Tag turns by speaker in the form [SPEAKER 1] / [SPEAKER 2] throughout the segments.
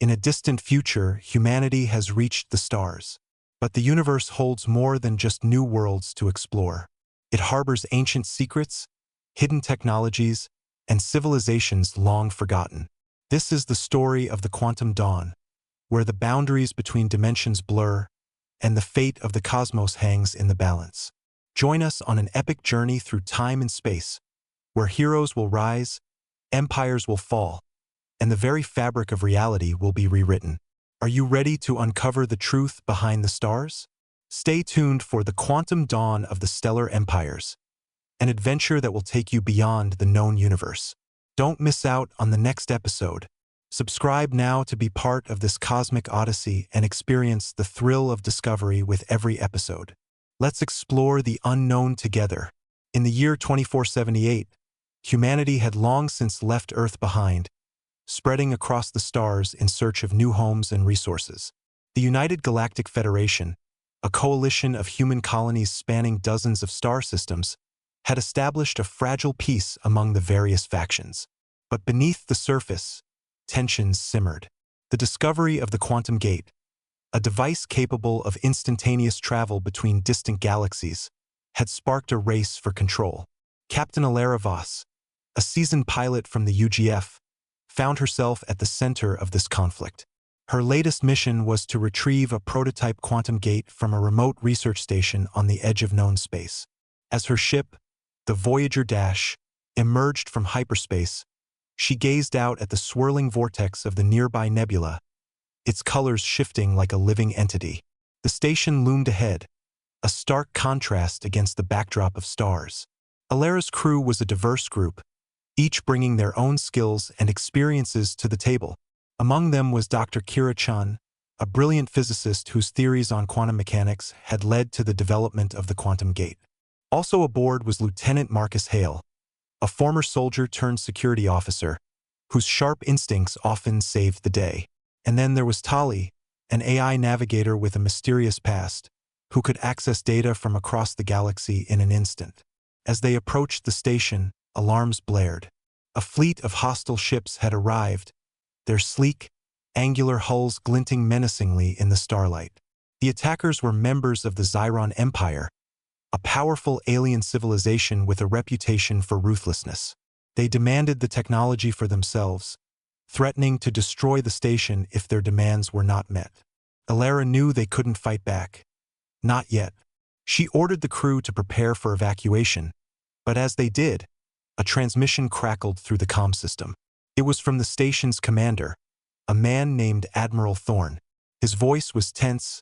[SPEAKER 1] In a distant future, humanity has reached the stars. But the universe holds more than just new worlds to explore. It harbors ancient secrets, hidden technologies, and civilizations long forgotten. This is the story of the quantum dawn, where the boundaries between dimensions blur and the fate of the cosmos hangs in the balance. Join us on an epic journey through time and space, where heroes will rise, empires will fall, and the very fabric of reality will be rewritten. Are you ready to uncover the truth behind the stars? Stay tuned for the quantum dawn of the stellar empires, an adventure that will take you beyond the known universe. Don't miss out on the next episode. Subscribe now to be part of this cosmic odyssey and experience the thrill of discovery with every episode. Let's explore the unknown together. In the year 2478, humanity had long since left Earth behind, spreading across the stars in search of new homes and resources. The United Galactic Federation, a coalition of human colonies spanning dozens of star systems, had established a fragile peace among the various factions. But beneath the surface, tensions simmered. The discovery of the quantum gate, a device capable of instantaneous travel between distant galaxies, had sparked a race for control. Captain Alara Voss, a seasoned pilot from the UGF, found herself at the center of this conflict. Her latest mission was to retrieve a prototype quantum gate from a remote research station on the edge of known space. As her ship, the Voyager Dash, emerged from hyperspace, she gazed out at the swirling vortex of the nearby nebula, its colors shifting like a living entity. The station loomed ahead, a stark contrast against the backdrop of stars. Alara's crew was a diverse group, each bringing their own skills and experiences to the table. Among them was Dr. Kira Chun, a brilliant physicist whose theories on quantum mechanics had led to the development of the quantum gate. Also aboard was Lieutenant Marcus Hale, a former soldier turned security officer, whose sharp instincts often saved the day. And then there was Tali, an AI navigator with a mysterious past, who could access data from across the galaxy in an instant. As they approached the station, alarms blared. A fleet of hostile ships had arrived, their sleek, angular hulls glinting menacingly in the starlight. The attackers were members of the Xiron Empire, a powerful alien civilization with a reputation for ruthlessness. They demanded the technology for themselves, threatening to destroy the station if their demands were not met. Alara knew they couldn't fight back. Not yet. She ordered the crew to prepare for evacuation, but as they did, a transmission crackled through the comm system. It was from the station's commander, a man named Admiral Thorne. His voice was tense,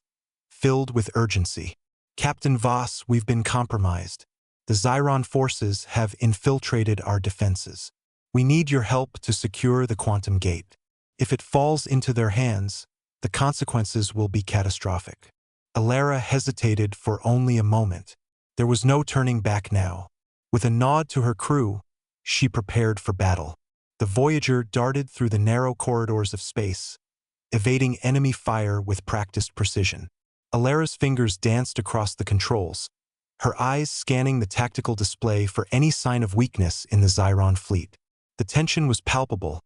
[SPEAKER 1] filled with urgency. "Captain Voss, we've been compromised. The Xiron forces have infiltrated our defenses. We need your help to secure the quantum gate. If it falls into their hands, the consequences will be catastrophic." Alara hesitated for only a moment. There was no turning back now. With a nod to her crew, she prepared for battle. The Voyager darted through the narrow corridors of space, evading enemy fire with practiced precision. Alara's fingers danced across the controls, her eyes scanning the tactical display for any sign of weakness in the Xiron fleet. The tension was palpable,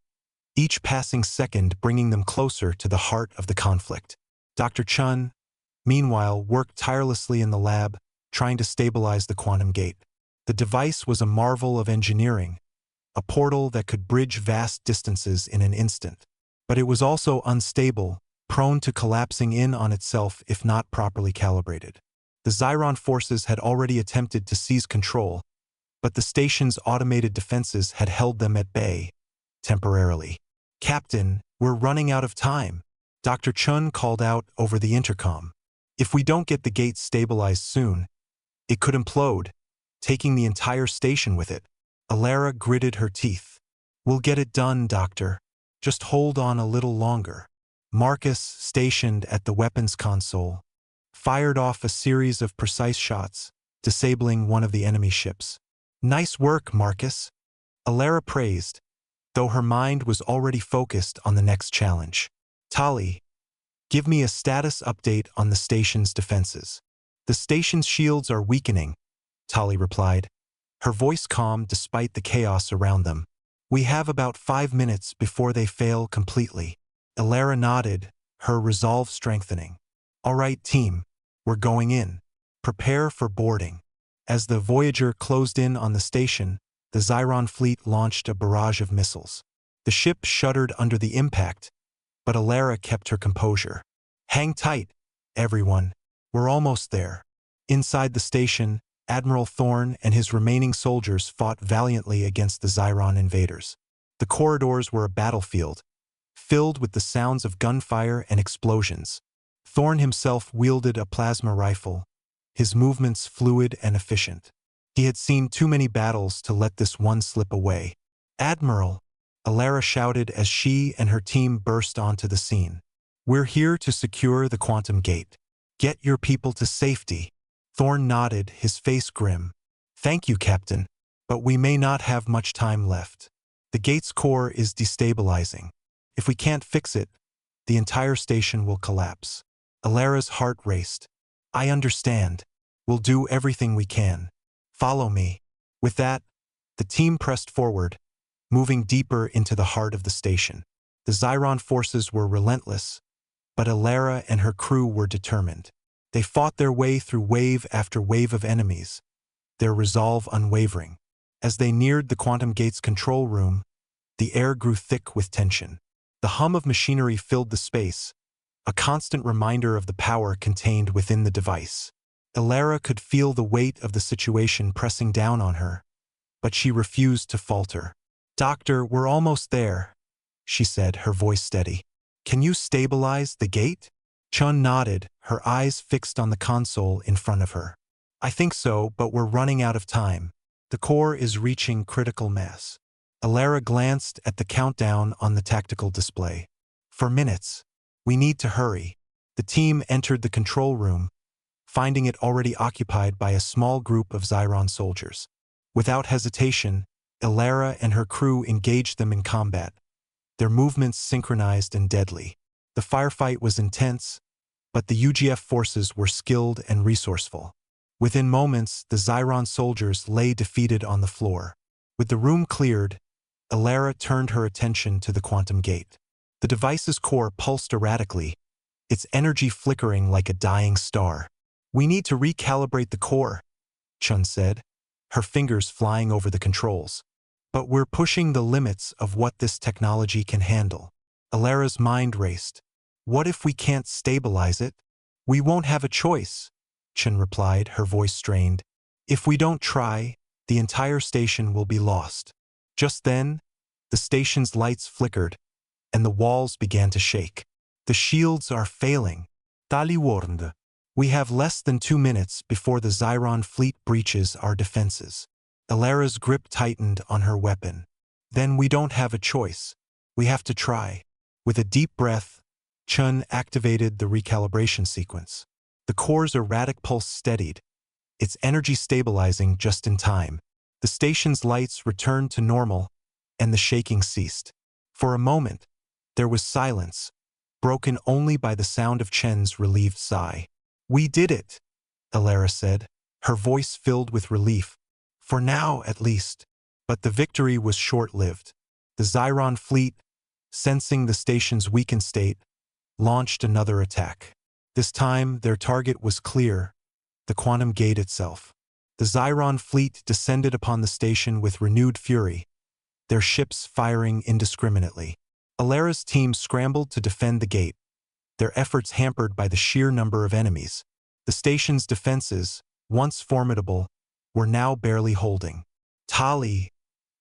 [SPEAKER 1] each passing second bringing them closer to the heart of the conflict. Dr. Chun, meanwhile, worked tirelessly in the lab, trying to stabilize the quantum gate. The device was a marvel of engineering, a portal that could bridge vast distances in an instant. But it was also unstable, prone to collapsing in on itself if not properly calibrated. The Xiron forces had already attempted to seize control, but the station's automated defenses had held them at bay, temporarily. "Captain, we're running out of time," Dr. Chun called out over the intercom. "If we don't get the gate stabilized soon, it could implode, taking the entire station with it." Alara gritted her teeth. "We'll get it done, Doctor. Just hold on a little longer." Marcus, stationed at the weapons console, fired off a series of precise shots, disabling one of the enemy ships. "Nice work, Marcus," Alara praised, though her mind was already focused on the next challenge. "Tali, give me a status update on the station's defenses." "The station's shields are weakening," Tali replied, her voice calm despite the chaos around them. "We have about 5 minutes before they fail completely." Alara nodded, her resolve strengthening. All right, team, we're going in. Prepare for boarding. As the Voyager closed in on the station, the Xyron fleet launched a barrage of missiles. The ship shuddered under the impact, but Alara kept her composure. Hang tight, everyone. We're almost there. Inside the station, Admiral Thorne and his remaining soldiers fought valiantly against the Xyron invaders. The corridors were a battlefield, filled with the sounds of gunfire and explosions. Thorne himself wielded a plasma rifle, his movements fluid and efficient. He had seen too many battles to let this one slip away. Admiral, Alara shouted as she and her team burst onto the scene. We're here to secure the quantum gate. Get your people to safety. Thorne nodded, his face grim. Thank you, Captain, but we may not have much time left. The gate's core is destabilizing. If we can't fix it, the entire station will collapse. Alara's heart raced. I understand. We'll do everything we can. Follow me. With that, the team pressed forward, moving deeper into the heart of the station. The Xyron forces were relentless, but Alara and her crew were determined. They fought their way through wave after wave of enemies, their resolve unwavering. As they neared the quantum gate's control room, the air grew thick with tension. The hum of machinery filled the space, a constant reminder of the power contained within the device. Alara could feel the weight of the situation pressing down on her, but she refused to falter. Doctor, we're almost there, she said, her voice steady. Can you stabilize the gate? Chun nodded, her eyes fixed on the console in front of her. I think so, but we're running out of time. The core is reaching critical mass. Alara glanced at the countdown on the tactical display. For minutes. We need to hurry. The team entered the control room, finding it already occupied by a small group of Xyron soldiers. Without hesitation, Alara and her crew engaged them in combat, their movements synchronized and deadly. The firefight was intense, but the UGF forces were skilled and resourceful. Within moments, the Xyron soldiers lay defeated on the floor. With the room cleared, Alara turned her attention to the quantum gate. The device's core pulsed erratically, its energy flickering like a dying star. We need to recalibrate the core, Chun said, her fingers flying over the controls. But we're pushing the limits of what this technology can handle. Alara's mind raced. What if we can't stabilize it? We won't have a choice, Chun replied, her voice strained. If we don't try, the entire station will be lost. Just then, the station's lights flickered, and the walls began to shake. The shields are failing, Tali warned. We have less than 2 minutes before the Xyron fleet breaches our defenses. Alara's grip tightened on her weapon. Then we don't have a choice. We have to try. With a deep breath, Chun activated the recalibration sequence. The core's erratic pulse steadied, its energy stabilizing just in time. The station's lights returned to normal, and the shaking ceased. For a moment, there was silence, broken only by the sound of Chen's relieved sigh. We did it, Alara said, her voice filled with relief. For now, at least. But the victory was short-lived. The Xyron fleet, sensing the station's weakened state, launched another attack. This time, their target was clear, the quantum gate itself. The Xyron fleet descended upon the station with renewed fury, their ships firing indiscriminately. Alara's team scrambled to defend the gate, their efforts hampered by the sheer number of enemies. The station's defenses, once formidable, were now barely holding. Tali,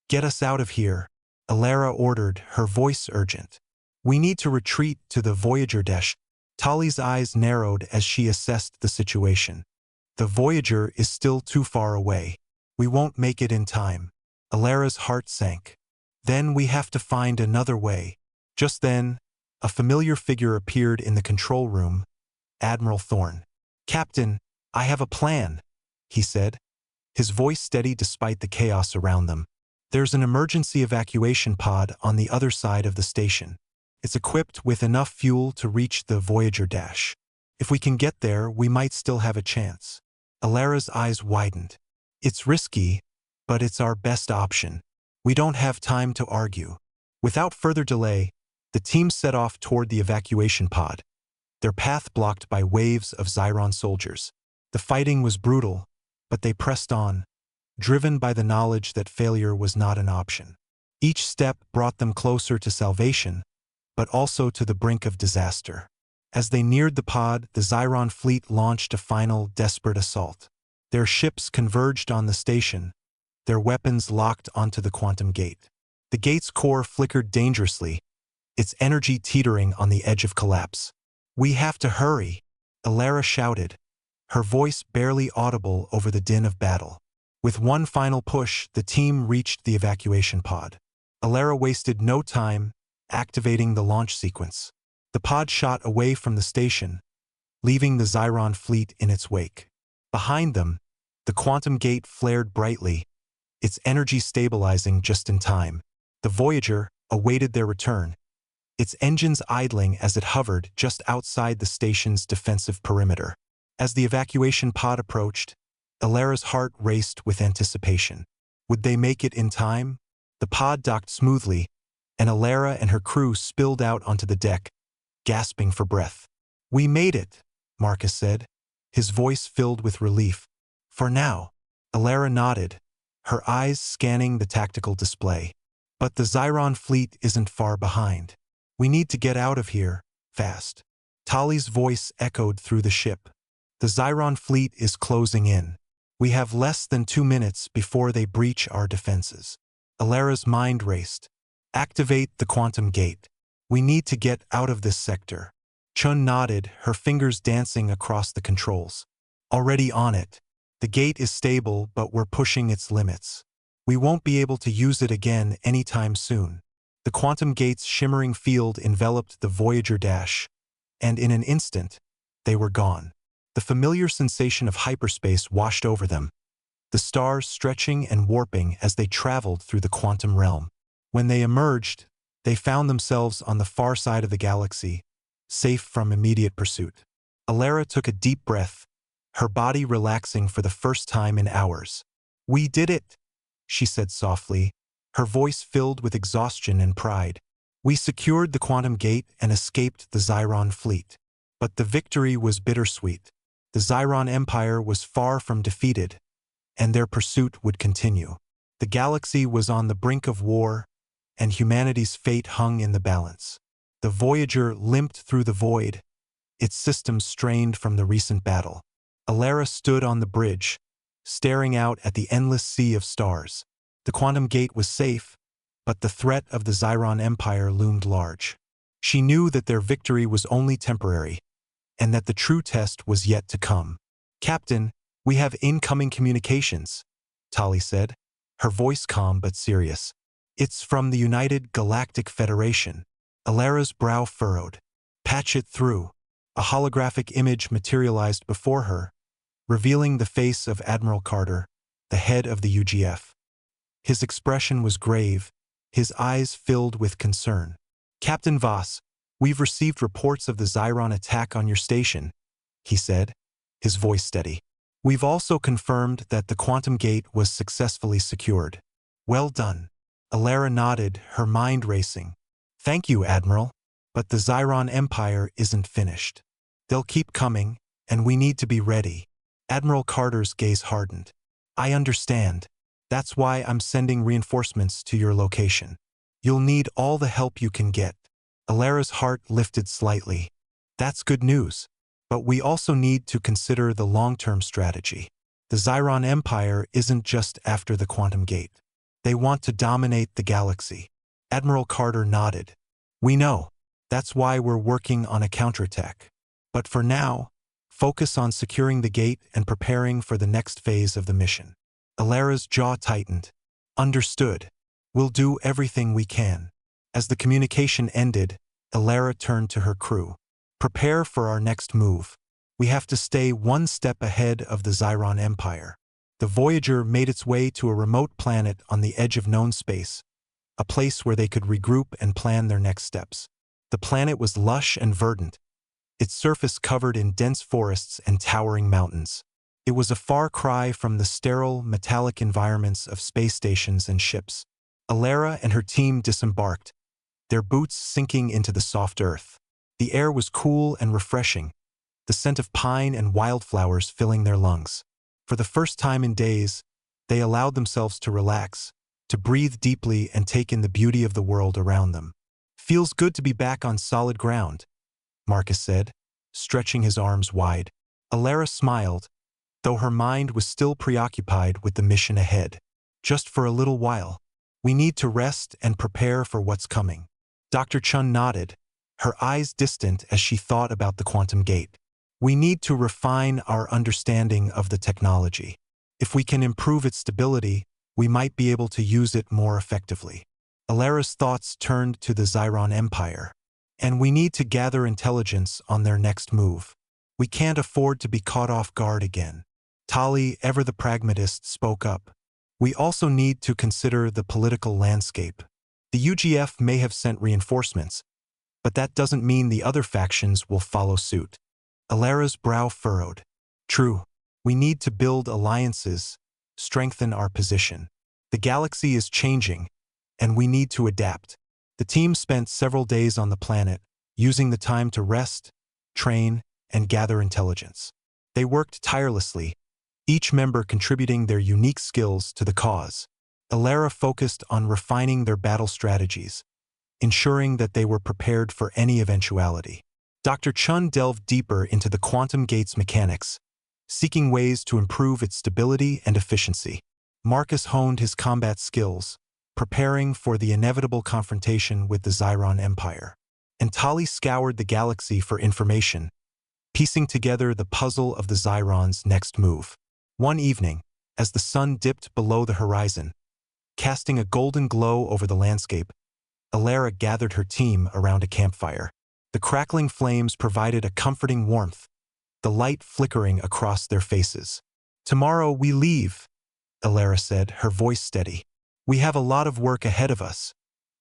[SPEAKER 1] get us out of here, Alara ordered, her voice urgent. We need to retreat to the Voyager dash. Tali's eyes narrowed as she assessed the situation. The Voyager is still too far away. We won't make it in time. Alara's heart sank. Then we have to find another way. Just then, a familiar figure appeared in the control room, Admiral Thorne. Captain, I have a plan, he said, his voice steady despite the chaos around them. There's an emergency evacuation pod on the other side of the station. It's equipped with enough fuel to reach the Voyager dash. If we can get there, we might still have a chance. Alara's eyes widened. It's risky, but it's our best option. We don't have time to argue. Without further delay, The team set off toward the evacuation pod, their path blocked by waves of Zyron soldiers. The fighting was brutal, but they pressed on, driven by the knowledge that failure was not an option. Each step brought them closer to salvation, but also to the brink of disaster. As they neared the pod, the Zyron fleet launched a final, desperate assault. Their ships converged on the station, their weapons locked onto the quantum gate. The gate's core flickered dangerously, its energy teetering on the edge of collapse. "We have to hurry," Alara shouted, her voice barely audible over the din of battle. With one final push, the team reached the evacuation pod. Alara wasted no time, activating the launch sequence. The pod shot away from the station, leaving the Zyron fleet in its wake. Behind them, the quantum gate flared brightly, its energy stabilizing just in time. The Voyager awaited their return, its engines idling as it hovered just outside the station's defensive perimeter. As the evacuation pod approached, Alara's heart raced with anticipation. Would they make it in time? The pod docked smoothly, and Alara and her crew spilled out onto the deck, gasping for breath. "We made it," Marcus said, his voice filled with relief. "For now." Alara nodded, her eyes scanning the tactical display. "But the Zyron fleet isn't far behind. We need to get out of here, fast." Tali's voice echoed through the ship. "The Zyron fleet is closing in. We have less than 2 minutes before they breach our defenses." Alara's mind raced. "Activate the quantum gate. We need to get out of this sector." Chun nodded, her fingers dancing across the controls. "Already on it. The gate is stable, but we're pushing its limits. We won't be able to use it again anytime soon." The quantum gate's shimmering field enveloped the Voyager dash, and in an instant, they were gone. The familiar sensation of hyperspace washed over them, the stars stretching and warping as they traveled through the quantum realm. When they emerged, they found themselves on the far side of the galaxy, safe from immediate pursuit. Alara took a deep breath, her body relaxing for the first time in hours. "We did it," she said softly, her voice filled with exhaustion and pride. "We secured the quantum gate and escaped the Zyron fleet." But the victory was bittersweet. The Zyron Empire was far from defeated, and their pursuit would continue. The galaxy was on the brink of war, and humanity's fate hung in the balance. The Voyager limped through the void, its systems strained from the recent battle. Alara stood on the bridge, staring out at the endless sea of stars. The quantum gate was safe, but the threat of the Zyron Empire loomed large. She knew that their victory was only temporary, and that the true test was yet to come. "Captain, we have incoming communications," Tali said, her voice calm but serious. "It's from the United Galactic Federation." Alara's brow furrowed. "Patch it through." A holographic image materialized before her, revealing the face of Admiral Carter, the head of the UGF. His expression was grave, his eyes filled with concern. "Captain Voss, we've received reports of the Zyron attack on your station," he said, his voice steady. "We've also confirmed that the quantum gate was successfully secured." "Well done." Alara nodded, her mind racing. "Thank you, Admiral. But the Zyron Empire isn't finished. They'll keep coming, and we need to be ready." Admiral Carter's gaze hardened. "I understand. That's why I'm sending reinforcements to your location. You'll need all the help you can get." Alara's heart lifted slightly. "That's good news. But we also need to consider the long-term strategy. The Zyron Empire isn't just after the quantum gate. They want to dominate the galaxy." Admiral Carter nodded. "We know. That's why we're working on a counterattack. But for now, focus on securing the gate and preparing for the next phase of the mission." Alara's jaw tightened. "Understood. We'll do everything we can." As the communication ended, Alara turned to her crew. "Prepare for our next move. We have to stay one step ahead of the Zyron Empire." The Voyager made its way to a remote planet on the edge of known space, a place where they could regroup and plan their next steps. The planet was lush and verdant, its surface covered in dense forests and towering mountains. It was a far cry from the sterile, metallic environments of space stations and ships. Alara and her team disembarked, their boots sinking into the soft earth. The air was cool and refreshing, the scent of pine and wildflowers filling their lungs. For the first time in days, they allowed themselves to relax, to breathe deeply and take in the beauty of the world around them. "Feels good to be back on solid ground," Marcus said, stretching his arms wide. Alara smiled, though her mind was still preoccupied with the mission ahead. "Just for a little while. We need to rest and prepare for what's coming." Dr. Chun nodded, her eyes distant as she thought about the quantum gate. "We need to refine our understanding of the technology. If we can improve its stability, we might be able to use it more effectively." Alara's thoughts turned to the Xiron Empire. "And we need to gather intelligence on their next move. We can't afford to be caught off guard again." Tali, ever the pragmatist, spoke up. "We also need to consider the political landscape. The UGF may have sent reinforcements, but that doesn't mean the other factions will follow suit." Alara's brow furrowed. "True. We need to build alliances, strengthen our position. The galaxy is changing, and we need to adapt." The team spent several days on the planet, using the time to rest, train, and gather intelligence. They worked tirelessly, each member contributing their unique skills to the cause. Alara focused on refining their battle strategies, ensuring that they were prepared for any eventuality. Dr. Chun delved deeper into the quantum gate's mechanics, seeking ways to improve its stability and efficiency. Marcus honed his combat skills, preparing for the inevitable confrontation with the Xiron Empire. And Tali scoured the galaxy for information, piecing together the puzzle of the Xiron's next move. One evening, as the sun dipped below the horizon, casting a golden glow over the landscape, Alara gathered her team around a campfire. The crackling flames provided a comforting warmth, the light flickering across their faces. "Tomorrow we leave," Alara said, her voice steady. "We have a lot of work ahead of us,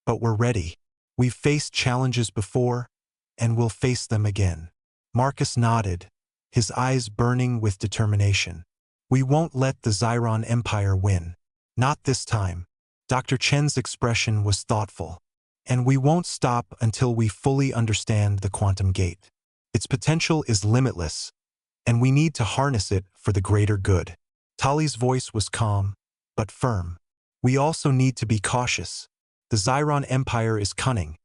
[SPEAKER 1] but we're ready. We've faced challenges before, and we'll face them again." Marcus nodded, his eyes burning with determination. "We won't let the Xiron Empire win. Not this time." Dr. Chen's expression was thoughtful. "And we won't stop until we fully understand the quantum gate. Its potential is limitless, and we need to harness it for the greater good." Tali's voice was calm, but firm. "We also need to be cautious. The Xiron Empire is cunning,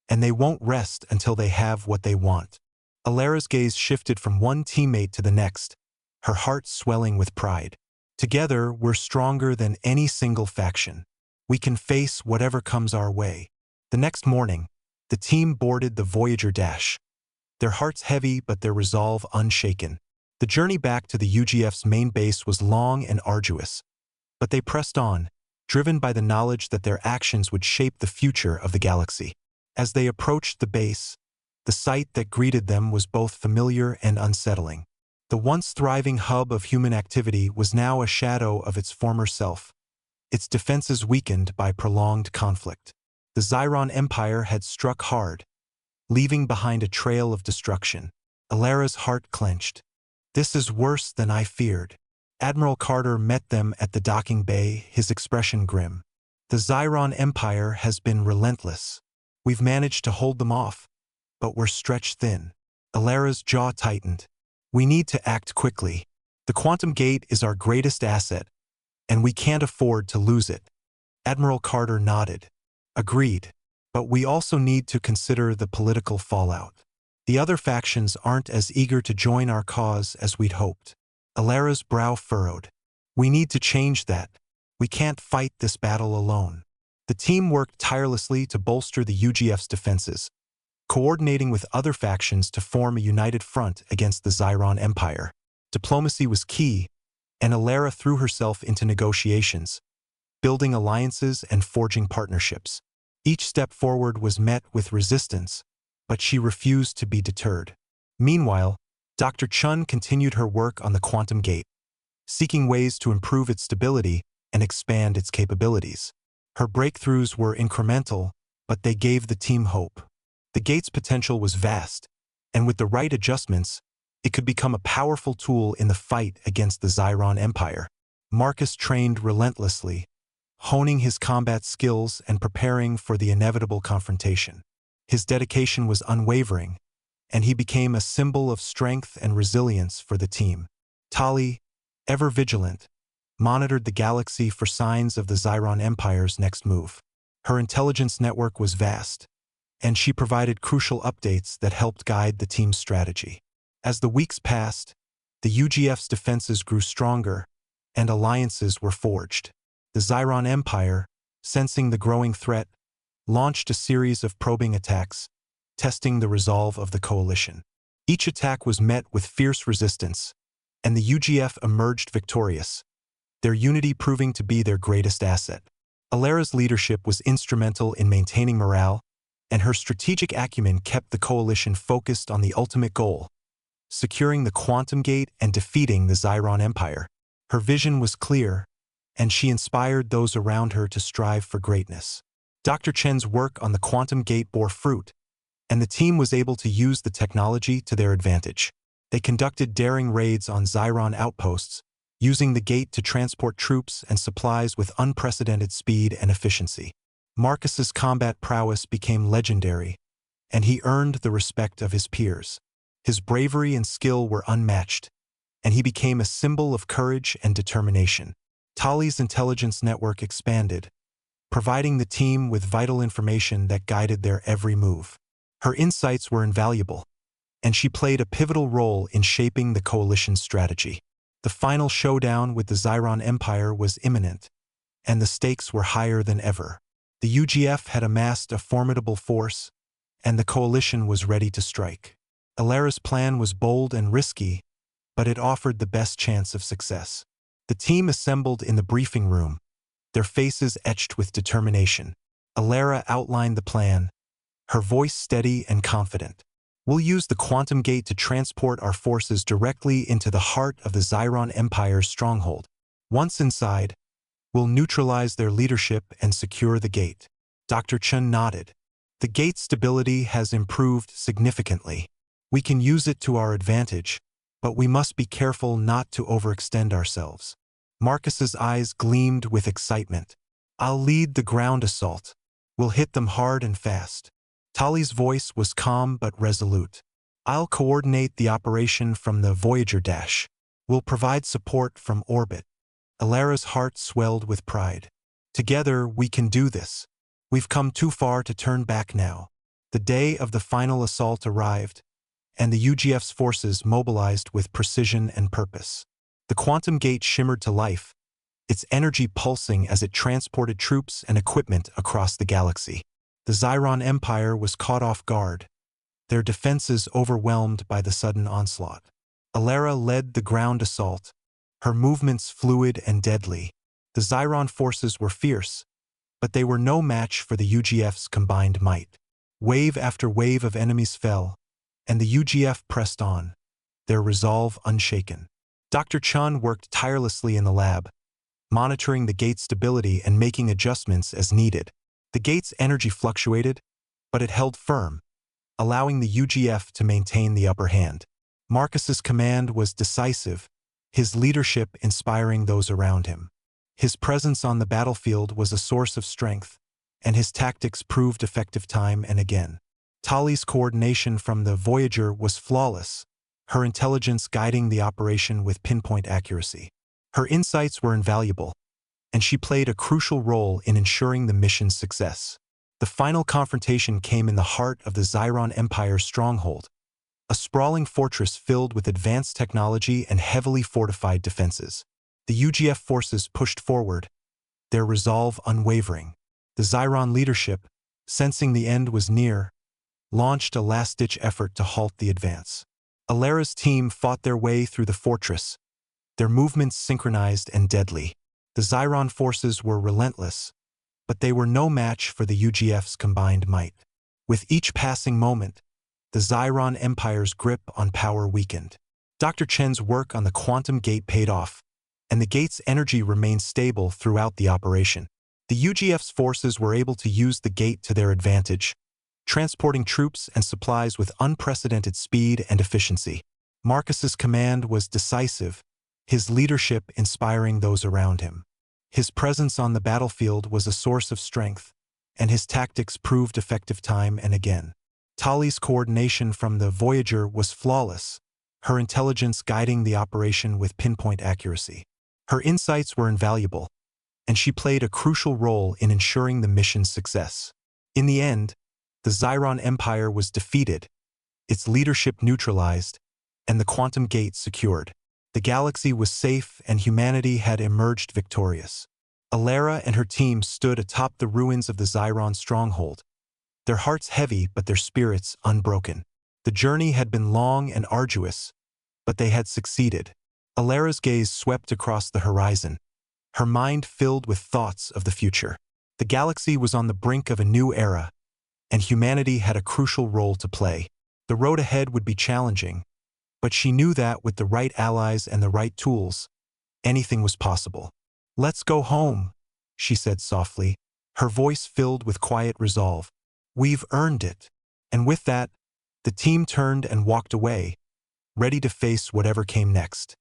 [SPEAKER 1] and they won't rest until they have what they want." Alara's gaze shifted from one teammate to the next, her heart swelling with pride. "Together, we're stronger than any single faction. We can face whatever comes our way." The next morning, the team boarded the Voyager Dash, their hearts heavy but their resolve unshaken. The journey back to the UGF's main base was long and arduous, but they pressed on, driven by the knowledge that their actions would shape the future of the galaxy. As they approached the base, the sight that greeted them was both familiar and unsettling. The once thriving hub of human activity was now a shadow of its former self, its defenses weakened by prolonged conflict. The Xiron Empire had struck hard, leaving behind a trail of destruction. Alara's heart clenched. "This is worse than I feared." Admiral Carter met them at the docking bay, his expression grim. "The Xiron Empire has been relentless. We've managed to hold them off, but we're stretched thin." Alara's jaw tightened. "We need to act quickly. The quantum gate is our greatest asset, and we can't afford to lose it." Admiral Carter nodded. "Agreed. But we also need to consider the political fallout. The other factions aren't as eager to join our cause as we'd hoped." Alara's brow furrowed. "We need to change that. We can't fight this battle alone." The team worked tirelessly to bolster the UGF's defenses, coordinating with other factions to form a united front against the Xiron Empire. Diplomacy was key, and Alara threw herself into negotiations, building alliances and forging partnerships. Each step forward was met with resistance, but she refused to be deterred. Meanwhile, Dr. Chun continued her work on the quantum gate, seeking ways to improve its stability and expand its capabilities. Her breakthroughs were incremental, but they gave the team hope. The gate's potential was vast, and with the right adjustments, it could become a powerful tool in the fight against the Xiron Empire. Marcus trained relentlessly, honing his combat skills and preparing for the inevitable confrontation. His dedication was unwavering, and he became a symbol of strength and resilience for the team. Tali, ever vigilant, monitored the galaxy for signs of the Zyron Empire's next move. Her intelligence network was vast, and she provided crucial updates that helped guide the team's strategy. As the weeks passed, the UGF's defenses grew stronger, and alliances were forged. The Zyron Empire, sensing the growing threat, launched a series of probing attacks, testing the resolve of the coalition. Each attack was met with fierce resistance, and the UGF emerged victorious, their unity proving to be their greatest asset. Alera's leadership was instrumental in maintaining morale, and her strategic acumen kept the coalition focused on the ultimate goal, securing the Quantum Gate and defeating the Zyron Empire. Her vision was clear, and she inspired those around her to strive for greatness. Dr. Chen's work on the Quantum Gate bore fruit, and the team was able to use the technology to their advantage. They conducted daring raids on Zyron outposts, using the gate to transport troops and supplies with unprecedented speed and efficiency. Marcus's combat prowess became legendary, and he earned the respect of his peers. His bravery and skill were unmatched, and he became a symbol of courage and determination. Tali's intelligence network expanded, providing the team with vital information that guided their every move. Her insights were invaluable, and she played a pivotal role in shaping the coalition's strategy. The final showdown with the Zyron Empire was imminent, and the stakes were higher than ever. The UGF had amassed a formidable force, and the coalition was ready to strike. Alera's plan was bold and risky, but it offered the best chance of success. The team assembled in the briefing room, their faces etched with determination. Alera outlined the plan, her voice steady and confident. "We'll use the Quantum Gate to transport our forces directly into the heart of the Zyron Empire's stronghold. Once inside, we'll neutralize their leadership and secure the gate." Dr. Chen nodded. "The gate's stability has improved significantly. We can use it to our advantage, but we must be careful not to overextend ourselves." Marcus's eyes gleamed with excitement. "I'll lead the ground assault. We'll hit them hard and fast." Tali's voice was calm but resolute. "I'll coordinate the operation from the Voyager dash. We'll provide support from orbit." Alera's heart swelled with pride. "Together, we can do this. We've come too far to turn back now." The day of the final assault arrived, and the UGF's forces mobilized with precision and purpose. The Quantum Gate shimmered to life, its energy pulsing as it transported troops and equipment across the galaxy. The Zyron Empire was caught off guard, their defenses overwhelmed by the sudden onslaught. Alera led the ground assault, her movements fluid and deadly. The Zyron forces were fierce, but they were no match for the UGF's combined might. Wave after wave of enemies fell, and the UGF pressed on, their resolve unshaken. Dr. Chun worked tirelessly in the lab, monitoring the gate's stability and making adjustments as needed. The gate's energy fluctuated, but it held firm, allowing the UGF to maintain the upper hand. Marcus's command was decisive, his leadership inspiring those around him. His presence on the battlefield was a source of strength, and his tactics proved effective time and again. Tali's coordination from the Voyager was flawless, her intelligence guiding the operation with pinpoint accuracy. Her insights were invaluable, and she played a crucial role in ensuring the mission's success. The final confrontation came in the heart of the Zyron Empire's stronghold, a sprawling fortress filled with advanced technology and heavily fortified defenses. The UGF forces pushed forward, their resolve unwavering. The Zyron leadership, sensing the end was near, launched a last-ditch effort to halt the advance. Alera's team fought their way through the fortress, their movements synchronized and deadly. The Zyron forces were relentless, but they were no match for the UGF's combined might. With each passing moment, the Zyron Empire's grip on power weakened. Dr. Chen's work on the Quantum Gate paid off, and the gate's energy remained stable throughout the operation. The UGF's forces were able to use the gate to their advantage, transporting troops and supplies with unprecedented speed and efficiency. Marcus's command was decisive, his leadership inspiring those around him. His presence on the battlefield was a source of strength, and his tactics proved effective time and again. Tali's coordination from the Voyager was flawless, her intelligence guiding the operation with pinpoint accuracy. Her insights were invaluable, and she played a crucial role in ensuring the mission's success. In the end, the Xyron Empire was defeated, its leadership neutralized, and the quantum gate secured. The galaxy was safe and humanity had emerged victorious. Alara and her team stood atop the ruins of the Xyron stronghold, their hearts heavy but their spirits unbroken. The journey had been long and arduous, but they had succeeded. Alara's gaze swept across the horizon, her mind filled with thoughts of the future. The galaxy was on the brink of a new era, and humanity had a crucial role to play. The road ahead would be challenging, but she knew that with the right allies and the right tools, anything was possible. "Let's go home," she said softly, her voice filled with quiet resolve. "We've earned it." And with that, the team turned and walked away, ready to face whatever came next.